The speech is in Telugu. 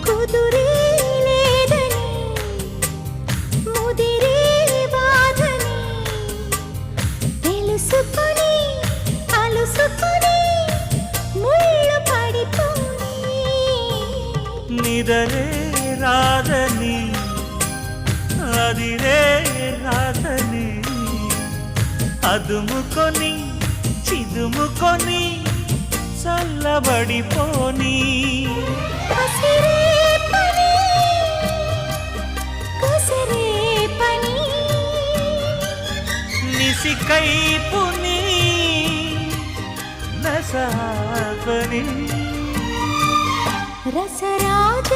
కుదురే లేదని ముదిరే బాధని తెలుసుకొని అలుసుకొని ముళ్ళు పడిపోయి నిదరే రాదని అదిరే రాదని అదుముకొని చిదుముకొని చల్లబడిపోని కసిరే పని కసిరే పని నిసికైపుని నసాపని రసరాజ